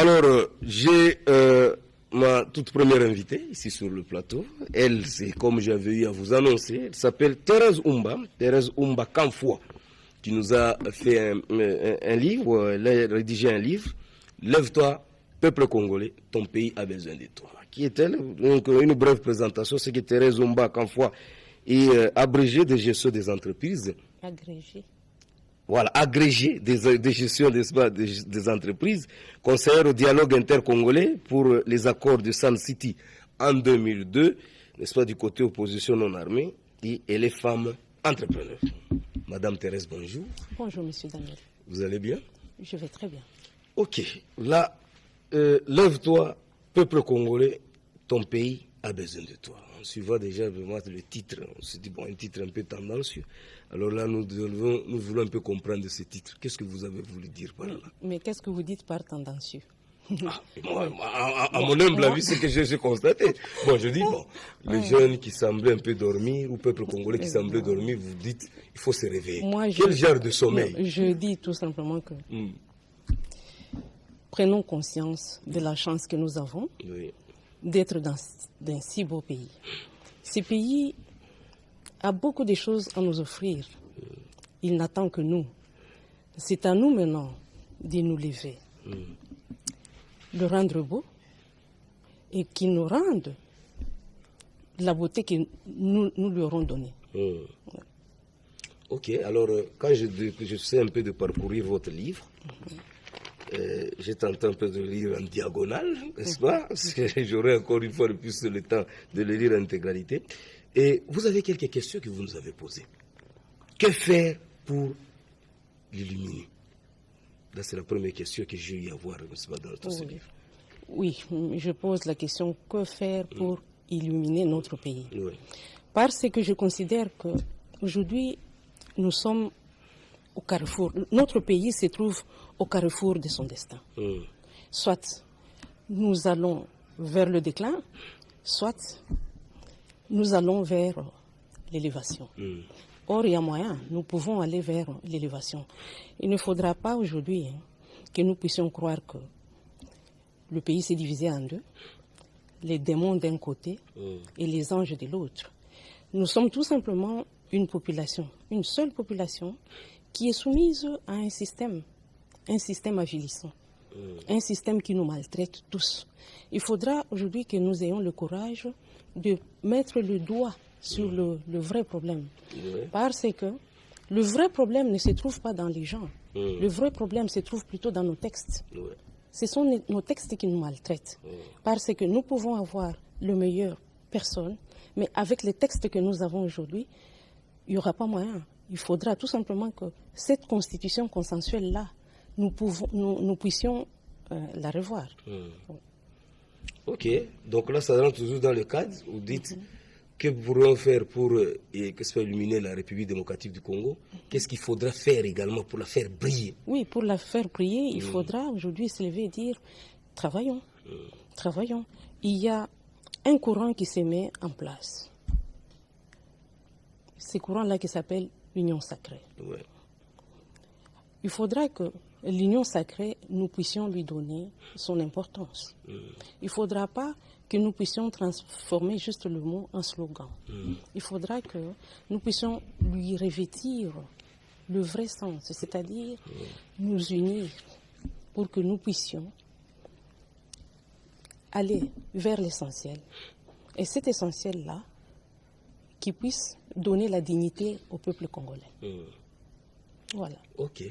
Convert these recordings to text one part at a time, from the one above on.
Alors, j'ai ma toute première invitée ici sur le plateau. Elle, c'est comme j'avais eu à vous annoncer, elle s'appelle Thérèse Oumba Kamfoua, qui nous a fait un livre, elle a rédigé un livre, Lève-toi, peuple congolais, ton pays a besoin de toi. Qui est-elle? Donc, une brève présentation, c'est que Thérèse Oumba Kamfoua est abrégée de gestion des entreprises. Agrégée. Voilà, agrégé des gestions des entreprises, conseillère au dialogue intercongolais pour les accords de Sun City en 2002, n'est-ce pas, du côté opposition non armée, et elle est femme entrepreneur. Madame Thérèse, bonjour. Bonjour, monsieur Daniel. Vous allez bien? Je vais très bien. Ok, là, lève-toi, peuple congolais, ton pays a besoin de toi. On suivra déjà vraiment le titre, on se dit, bon, un titre un peu tendancieux. Alors là, nous voulons un peu comprendre ce titre. Qu'est-ce que vous avez voulu dire par là? Mais qu'est-ce que vous dites par tendancieux? À mon humble avis, c'est que j'ai constaté. Bon, je dis, bon, les jeunes qui semblaient un peu dormir, ou peuple congolais qui semblait dormir, vous dites, il faut se réveiller. Quel genre de sommeil? Je dis tout simplement que prenons conscience de la chance que nous avons d'être dans un si beau pays. Ce pays a beaucoup de choses à nous offrir. Il n'attend que nous. C'est à nous maintenant de nous lever, de rendre beau et qu'il nous rende la beauté que nous lui aurons donnée. Ok, alors quand je sais un peu de parcourir votre livre, j'ai tenté un peu de le lire en diagonale, n'est-ce pas? Parce que j'aurai encore une fois de plus le temps de le lire en intégralité. Et vous avez quelques questions que vous nous avez posées. Que faire pour l'illuminer? Là, c'est la première question que j'ai eu à voir, n'est-ce pas, dans notre livre. Oui, je pose la question, que faire pour illuminer notre pays? Oui. Parce que je considère qu'aujourd'hui, nous sommes au carrefour. Notre pays se trouve au carrefour de son destin. Soit nous allons vers le déclin, soit nous allons vers l'élévation. Or, il y a moyen, nous pouvons aller vers l'élévation. Il ne faudra pas aujourd'hui que nous puissions croire que le pays s'est divisé en deux, les démons d'un côté et les anges de l'autre. Nous sommes tout simplement une population, une seule population qui est soumise à un système avilissant, un système qui nous maltraite tous. Il faudra aujourd'hui que nous ayons le courage de mettre le doigt sur le vrai problème. Parce que le vrai problème ne se trouve pas dans les gens. Le vrai problème se trouve plutôt dans nos textes. Ce sont nos textes qui nous maltraitent. Parce que nous pouvons avoir le meilleur personne, mais avec les textes que nous avons aujourd'hui, il n'y aura pas moyen. Il faudra tout simplement que cette constitution consensuelle-là, nous puissions la revoir. Ok, donc là, ça rentre toujours dans le cadre. Vous dites, que pourrons faire pour illuminer la République démocratique du Congo? Qu'est-ce qu'il faudra faire également pour la faire briller? Oui, pour la faire briller, il faudra aujourd'hui se lever et dire, travaillons, travaillons. Il y a un courant qui se met en place. Ce courant-là qui s'appelle l'union sacrée. Il faudra que l'union sacrée, nous puissions lui donner son importance. Il ne faudra pas que nous puissions transformer juste le mot en slogan. Il faudra que nous puissions lui revêtir le vrai sens, c'est-à-dire nous unir pour que nous puissions aller vers l'essentiel. Et cet essentiel-là, qui puisse donner la dignité au peuple congolais. Voilà. Ok.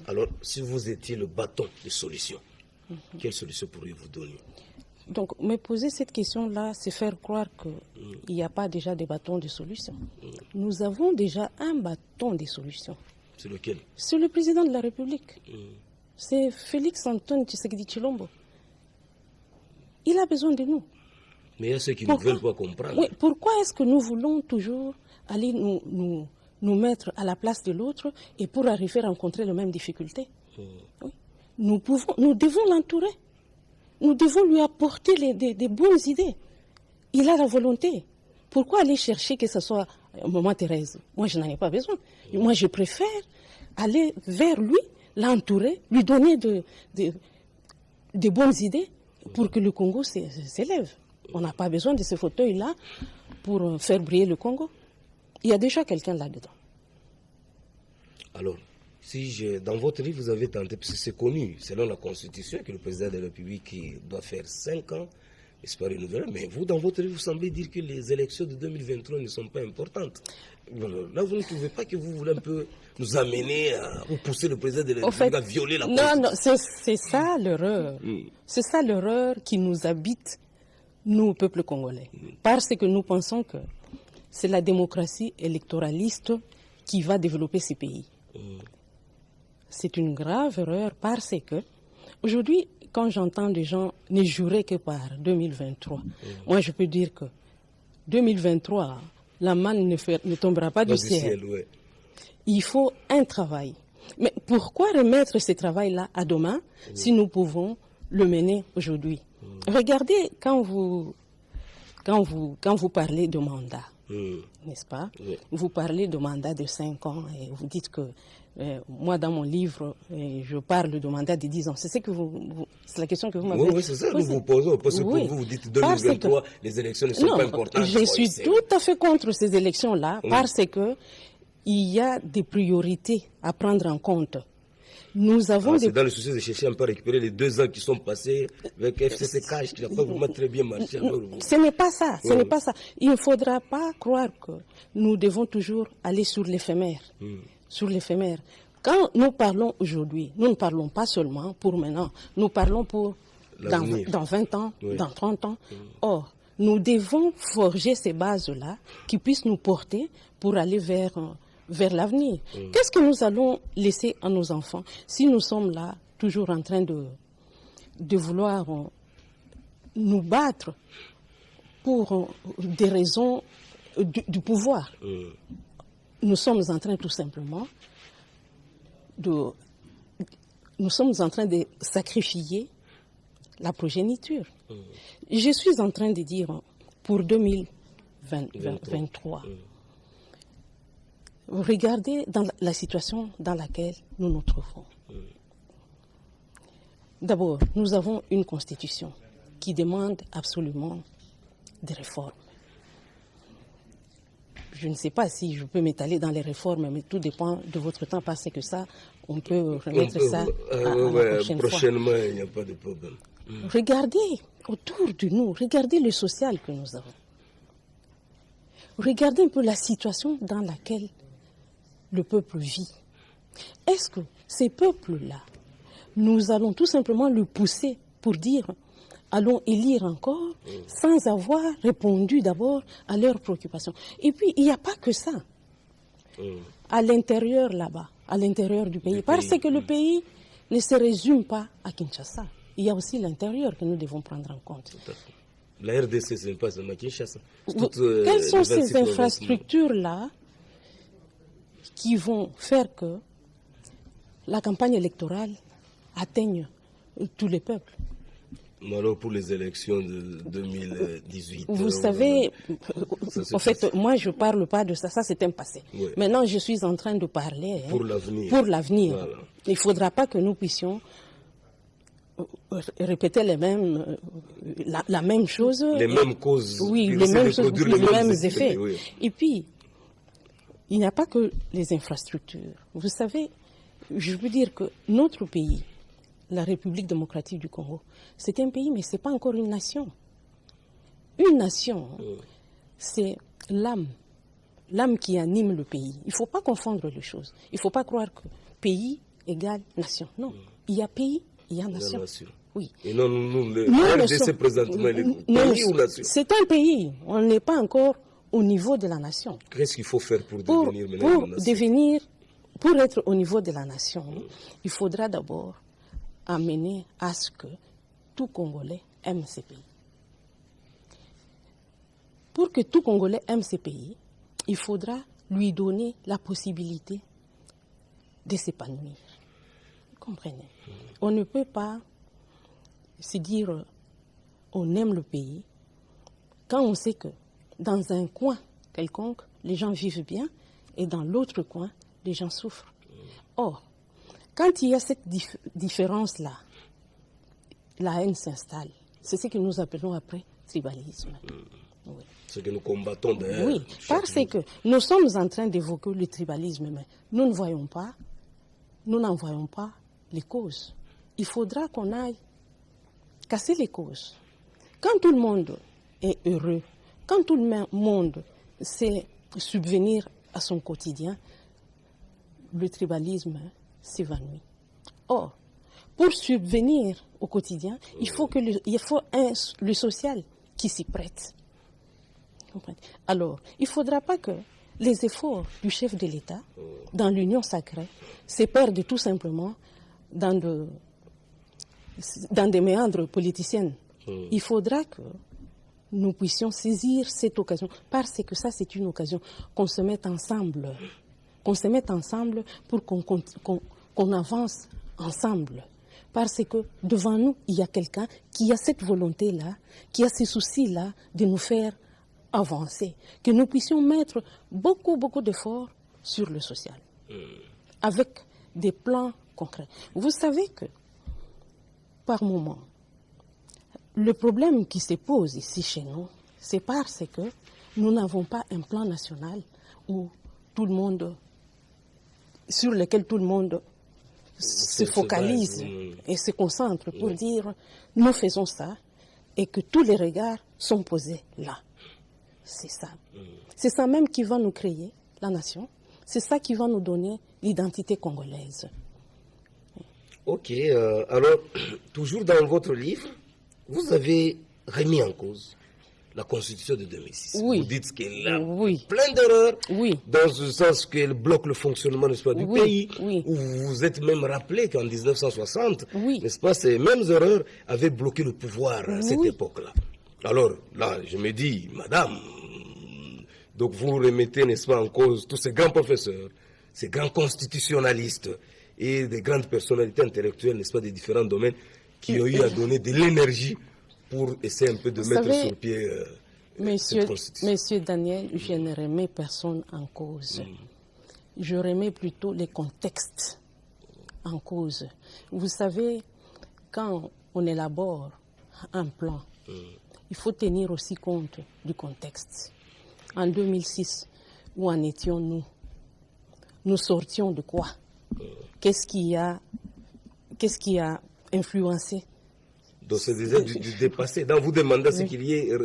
Alors, si vous étiez le bâton de solution, quelle solution pourriez-vous donner? Donc, me poser cette question-là, c'est faire croire qu'il n'y a pas déjà de bâton de solution. Nous avons déjà un bâton de solution. C'est lequel? C'est le président de la République. C'est Félix Antoine Tshisekedi Tshilombo. Il a besoin de nous. Mais il y a ceux qui ne veulent pas comprendre. Oui, pourquoi est-ce que nous voulons toujours aller nous mettre à la place de l'autre et pour arriver à rencontrer les mêmes difficultés? Oui. Nous devons l'entourer. Nous devons lui apporter des bonnes idées. Il a la volonté. Pourquoi aller chercher que ce soit Maman Thérèse? Moi, je n'en ai pas besoin. Moi, je préfère aller vers lui, l'entourer, lui donner des bonnes idées pour que le Congo s'élève. On n'a pas besoin de ce fauteuil-là pour faire briller le Congo. Il y a déjà quelqu'un là-dedans. Alors, dans votre livre, vous avez tenté, parce que c'est connu, selon la Constitution, que le président de la République doit faire 5 ans, et c'est pas renouvelable, mais vous, dans votre livre, vous semblez dire que les élections de 2023 ne sont pas importantes. Là, vous ne trouvez pas que vous voulez un peu nous amener à pousser le président de la République à violer la Constitution? Non, c'est ça l'erreur. C'est ça l'erreur qui nous habite, nous, peuple congolais. Parce que nous pensons que c'est la démocratie électoraliste qui va développer ces pays. C'est une grave erreur parce que, aujourd'hui, quand j'entends des gens ne jurer que par 2023, moi je peux dire que 2023, la manne ne tombera pas du ciel. Ouais. Il faut un travail. Mais pourquoi remettre ce travail-là à demain si nous pouvons le mener aujourd'hui? Regardez quand vous parlez de mandat, n'est-ce pas? Vous parlez de mandat de 5 ans et vous dites que moi, dans mon livre, je parle de mandat de 10 ans. C'est c'est la question que vous m'avez posée. Oui, c'est ça que nous vous posons. Parce que pour vous dites 2023, les élections ne sont pas importantes. Je suis tout à fait contre ces élections-là parce que il y a des priorités à prendre en compte. Nous avons c'est dans le souci de chercher un peu à récupérer les 2 ans qui sont passés avec FCC qui n'a pas vraiment très bien marché. Ce n'est pas ça, ce n'est pas ça. Il ne faudra pas croire que nous devons toujours aller sur l'éphémère. Sur l'éphémère. Quand nous parlons aujourd'hui, nous ne parlons pas seulement pour maintenant, nous parlons pour dans 20 ans, dans 30 ans. Or, nous devons forger ces bases-là qui puissent nous porter pour aller vers l'avenir. Qu'est-ce que nous allons laisser à nos enfants si nous sommes là, toujours en train de vouloir nous battre pour des raisons du pouvoir? Nous sommes en train tout simplement de sacrifier la progéniture. Je suis en train de dire pour 2023, regardez dans la situation dans laquelle nous nous trouvons. D'abord, nous avons une constitution qui demande absolument des réformes. Je ne sais pas si je peux m'étaler dans les réformes, mais tout dépend de votre temps, parce que ça, on peut remettre ça à la prochainement, il n'y a pas de problème. Regardez autour de nous, regardez le social que nous avons. Regardez un peu la situation dans laquelle le peuple vit. Est-ce que ces peuples-là, nous allons tout simplement le pousser pour dire allons élire encore sans avoir répondu d'abord à leurs préoccupations? Et puis, il n'y a pas que ça. À l'intérieur là-bas, à l'intérieur du pays, parce que le pays ne se résume pas à Kinshasa. Il y a aussi l'intérieur que nous devons prendre en compte. La RDC, ce n'est pas seulement Kinshasa. Quelles sont ces infrastructures-là qui vont faire que la campagne électorale atteigne tous les peuples? Alors pour les élections de 2018. Vous savez, en fait, moi je ne parle pas de ça, ça c'est un passé. Oui. Maintenant je suis en train de parler pour l'avenir. Pour l'avenir. Voilà. Il ne faudra pas que nous puissions répéter la même chose. Les mêmes causes. Oui, les mêmes choses, les mêmes effets. Oui. Et puis, il n'y a pas que les infrastructures. Vous savez, je veux dire que notre pays, la République démocratique du Congo, c'est un pays, mais ce n'est pas encore une nation. Une nation, c'est l'âme qui anime le pays. Il ne faut pas confondre les choses. Il ne faut pas croire que pays égale nation. Non, il y a pays, il y a nation. Oui. Et non, le RDC présentement, il est pays ou nation? C'est un pays. On n'est pas encore au niveau de la nation. Qu'est-ce qu'il faut faire pour devenir maintenant une nation? Pour être au niveau de la nation, il faudra d'abord amener à ce que tout Congolais aime ces pays. Pour que tout Congolais aime ces pays, il faudra lui donner la possibilité de s'épanouir. Vous comprenez? On ne peut pas se dire on aime le pays quand on sait que dans un coin quelconque, les gens vivent bien et dans l'autre coin, les gens souffrent. Or, quand il y a cette différence-là, la haine s'installe. C'est ce que nous appelons après tribalisme. Oui. Ce que nous combattons d'ailleurs. Oui, parce que nous sommes en train d'évoquer le tribalisme, mais nous n'en voyons pas les causes. Il faudra qu'on aille casser les causes. Quand tout le monde est heureux, quand tout le monde sait subvenir à son quotidien, le tribalisme s'évanouit. Or, pour subvenir au quotidien, il faut le social qui s'y prête. Alors, il ne faudra pas que les efforts du chef de l'État dans l'union sacrée se perdent tout simplement dans des méandres politiciennes. Il faudra que nous puissions saisir cette occasion, parce que ça, c'est une occasion qu'on se mette ensemble, pour qu'on avance ensemble. Parce que devant nous, il y a quelqu'un qui a cette volonté-là, qui a ces soucis-là de nous faire avancer, que nous puissions mettre beaucoup d'efforts sur le social, avec des plans concrets. Vous savez que, par moment, le problème qui se pose ici chez nous, c'est parce que nous n'avons pas un plan national sur lequel tout le monde se focalise et se concentre pour dire nous faisons ça et que tous les regards sont posés là. C'est ça. C'est ça même qui va nous créer la nation. C'est ça qui va nous donner l'identité congolaise. Ok, alors, toujours dans votre livre, vous avez remis en cause la Constitution de 2006. Oui. Vous dites qu'elle a Oui. plein d'erreurs, Oui. dans le sens qu'elle bloque le fonctionnement du pays, Oui. où vous vous êtes même rappelé qu'en 1960, Oui. n'est-ce pas, ces mêmes erreurs avaient bloqué le pouvoir à cette époque-là. Alors, là, je me dis, madame, donc vous remettez, n'est-ce pas, en cause tous ces grands professeurs, ces grands constitutionnalistes et des grandes personnalités intellectuelles, n'est-ce pas, des différents domaines, qui ont eu à donner de l'énergie pour essayer un peu de mettre sur pied cette constitution. Monsieur Daniel, je ne remets personne en cause. Je remets plutôt les contextes en cause. Vous savez, quand on élabore un plan, il faut tenir aussi compte du contexte. En 2006, où en étions-nous? Nous sortions de quoi? Qu'est-ce qui a influencé? Donc c'est déjà du dépassé. Dans vous demandez ce qu'il y ait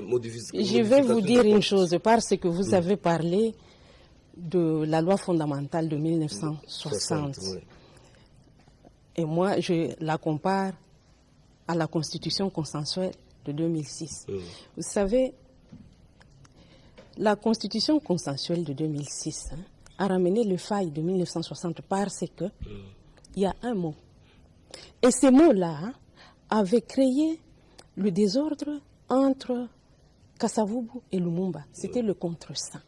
modification. Je vais vous dire une chose, parce que vous avez parlé de la loi fondamentale de 1960. Et moi, je la compare à la Constitution consensuelle de 2006. Vous savez, la Constitution consensuelle de 2006 a ramené le faille de 1960 parce que il y a un mot. Et ce mot-là avait créé le désordre entre Kasavubu et Lumumba. C'était le contre-saint.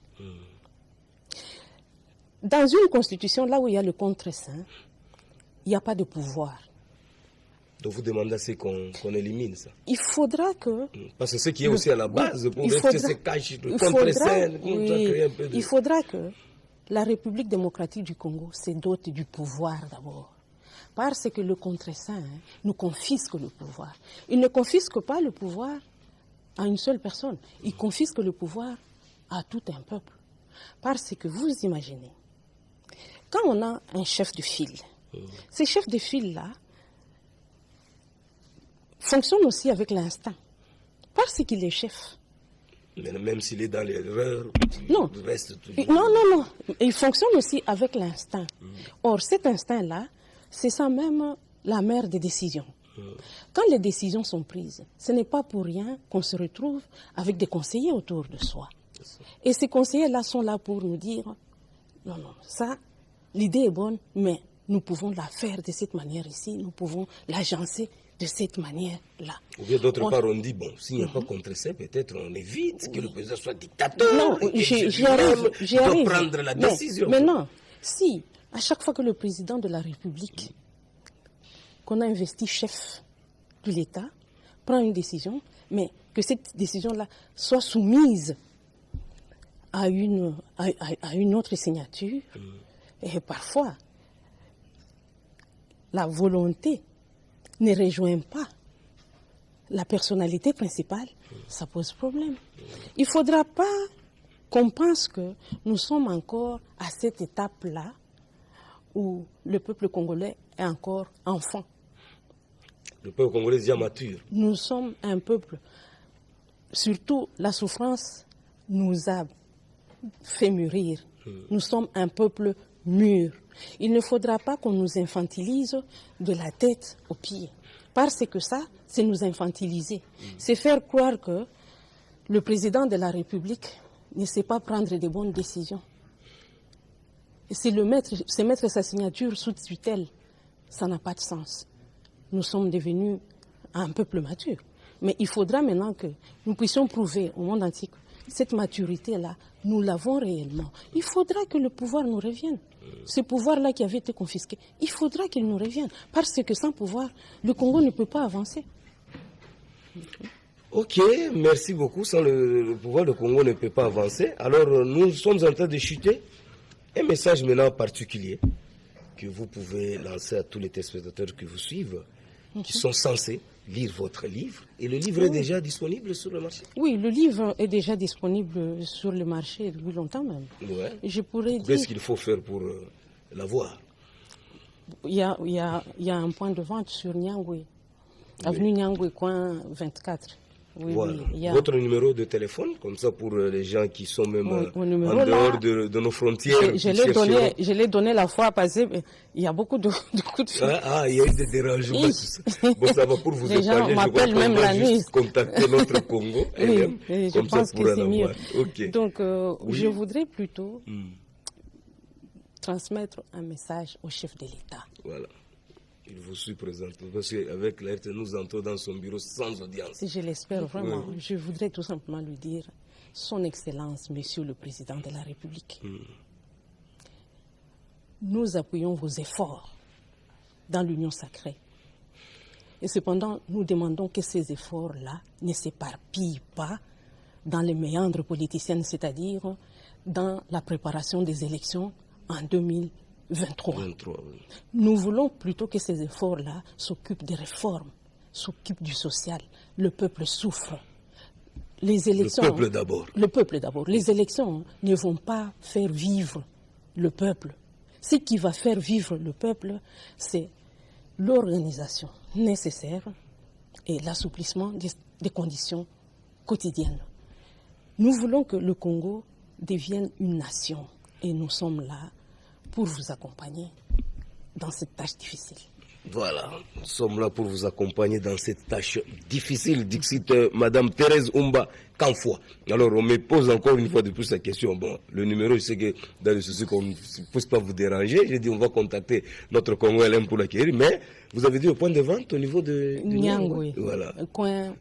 Dans une constitution, là où il y a le contre-saint, il n'y a pas de pouvoir. Donc vous demandez qu'on élimine ça. Il faudra que... Parce que ce qui est aussi à la base, pour que se cache le contre-saint, il faudra que la République démocratique du Congo se dote du pouvoir d'abord. Parce que le contre-saint nous confisque le pouvoir. Il ne confisque pas le pouvoir à une seule personne. Il confisque le pouvoir à tout un peuple. Parce que vous imaginez, quand on a un chef de file, ces chefs de file-là fonctionnent aussi avec l'instinct. Parce qu'il est chef. Mais même s'il est dans l'erreur, il reste toujours... Non. Il fonctionne aussi avec l'instinct. Or, cet instinct-là, c'est ça même la mère des décisions. Quand les décisions sont prises, ce n'est pas pour rien qu'on se retrouve avec des conseillers autour de soi. Et ces conseillers-là sont là pour nous dire, non, ça, l'idée est bonne, mais nous pouvons la faire de cette manière ici, nous pouvons l'agencer de cette manière-là. Ou bien d'autre part, on dit, bon, s'il n'y a pas contre ça, peut-être on évite que le président soit dictateur. Non, j'y arrive. Prendre la décision. Mais non, si, à chaque fois que le président de la République, qu'on a investi chef de l'État, prend une décision, mais que cette décision-là soit soumise à une autre signature, et parfois, la volonté ne rejoint pas la personnalité principale, ça pose problème. Il ne faudra pas qu'on pense que nous sommes encore à cette étape-là où le peuple congolais est encore enfant. Le peuple congolais est déjà mature. Nous sommes un peuple, surtout la souffrance nous a fait mûrir. Nous sommes un peuple mûr. Il ne faudra pas qu'on nous infantilise de la tête aux pieds. Parce que ça, c'est nous infantiliser. C'est faire croire que le président de la République ne sait pas prendre de bonnes décisions. C'est mettre sa signature sous tutelle. Ça n'a pas de sens. Nous sommes devenus un peuple mature. Mais il faudra maintenant que nous puissions prouver au monde entier que cette maturité-là, nous l'avons réellement. Il faudra que le pouvoir nous revienne. Ce pouvoir-là qui avait été confisqué, il faudra qu'il nous revienne. Parce que sans pouvoir, le Congo ne peut pas avancer. Ok, merci beaucoup. Sans le pouvoir, le Congo ne peut pas avancer. Alors, nous sommes en train de chuter. Un message maintenant particulier que vous pouvez lancer à tous les téléspectateurs qui vous suivent, qui sont censés lire votre livre. Et le livre est déjà disponible sur le marché? Oui, le livre est déjà disponible sur le marché depuis longtemps même. Ouais. Je pourrais dire... Qu'est-ce qu'il faut faire pour l'avoir? Il y a un point de vente sur Nyangwe, avenue Nyangwe, coin 24. Oui, voilà. oui, Votre numéro de téléphone, comme ça pour les gens qui sont même en dehors là, de nos frontières. Je l'ai donné la fois passée, il y a beaucoup de coups de fil. Il y a eu des dérangements. Tout ça. Bon, ça va pour vous les gens m'appellent même la nuit. Contacter notre Congo. Oui, je pense que c'est mieux. Okay. Donc, je voudrais plutôt transmettre un message au chef de l'État. Voilà. Il vous suit présent, parce qu'avec l'ART, nous entrons dans son bureau sans audience. Je l'espère vraiment. Oui. Je voudrais tout simplement lui dire, Son Excellence, Monsieur le Président de la République, nous appuyons vos efforts dans l'union sacrée. Et cependant, nous demandons que ces efforts-là ne s'éparpillent pas dans les méandres politiciennes, c'est-à-dire dans la préparation des élections en 2023. Oui. Nous voulons plutôt que ces efforts-là s'occupent des réformes, s'occupent du social. Le peuple souffre. Les élections, le peuple d'abord. Le peuple d'abord. Les élections ne vont pas faire vivre le peuple. Ce qui va faire vivre le peuple, c'est l'organisation nécessaire et l'assouplissement des conditions quotidiennes. Nous voulons que le Congo devienne une nation et nous sommes là pour vous accompagner dans cette tâche difficile. Voilà, nous sommes là pour vous accompagner dans cette tâche difficile, dit Madame Thérèse Oumba Kanfoua. Alors, on me pose encore une fois de plus la question. Bon, le numéro, je sais que dans le souci qu'on ne puisse pas vous déranger, j'ai dit on va contacter notre Congo LM pour l'acquérir, mais vous avez dit au point de vente au niveau de Nyangwe. Voilà. Coin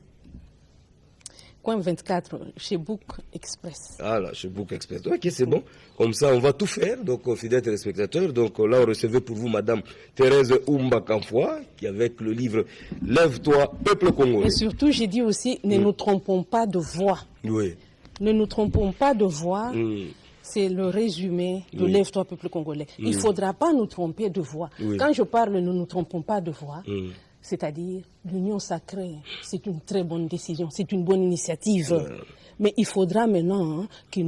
24, chez Book Express. Ah là, chez Book Express. Ok, c'est bon. Comme ça, on va tout faire, donc, fidèles téléspectateurs. Donc là, on recevait pour vous Madame Thérèse Oumba Kanfoua, qui avec le livre Lève-toi, peuple congolais. Et surtout, j'ai dit aussi, ne nous trompons pas de voix. Oui. Ne nous trompons pas de voix. C'est le résumé de Lève-toi, peuple congolais. Il ne faudra pas nous tromper de voix. Quand je parle, ne nous trompons pas de voix. C'est-à-dire, l'union sacrée, c'est une très bonne décision, c'est une bonne initiative. Mais il faudra maintenant que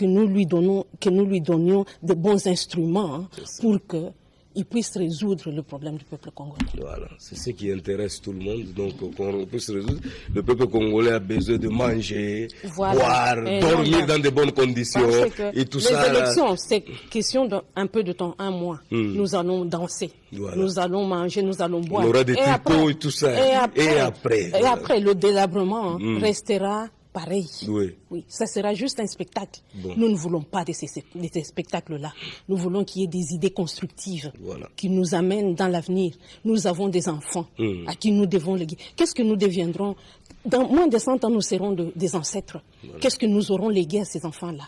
nous lui donnions de bons instruments pour qu'il puisse résoudre le problème du peuple congolais. Voilà, c'est ce qui intéresse tout le monde. Donc, qu'on puisse résoudre. Le peuple congolais a besoin de manger, boire, dormir dans de bonnes conditions. Et tout ça. Les élections, c'est question d'un peu de temps, un mois. Nous allons danser. Voilà. Nous allons manger, nous allons boire. On aura des tutos et tout ça. Et après, le délabrement restera pareil. Oui, ça sera juste un spectacle. Bon. Nous ne voulons pas de ces spectacles-là. Nous voulons qu'il y ait des idées constructives qui nous amènent dans l'avenir. Nous avons des enfants à qui nous devons léguer. Qu'est-ce que nous deviendrons? Dans moins de 100 ans, nous serons des ancêtres. Qu'est-ce que nous aurons légué à ces enfants-là?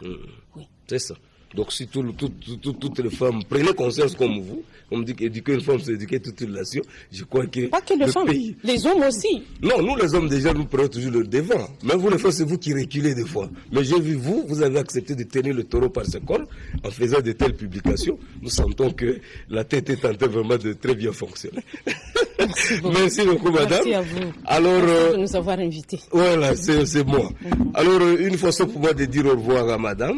Oui. C'est ça. Donc si toutes les femmes prenaient conscience comme vous, on me dit qu'éduquer une femme, c'est éduquer toute une nation, je crois que pas que les femmes, pays... les hommes aussi. Non, nous les hommes déjà, nous prenons toujours le devant. Mais vous les femmes, c'est vous qui reculez des fois. Mais j'ai vu vous avez accepté de tenir le taureau par ses cornes en faisant de telles publications. Nous sentons que la tête est en train vraiment de très bien fonctionner. Merci beaucoup, madame. Merci à vous. Alors, merci de nous avoir invités. Voilà, c'est moi. Alors, une façon pour moi de dire au revoir à madame.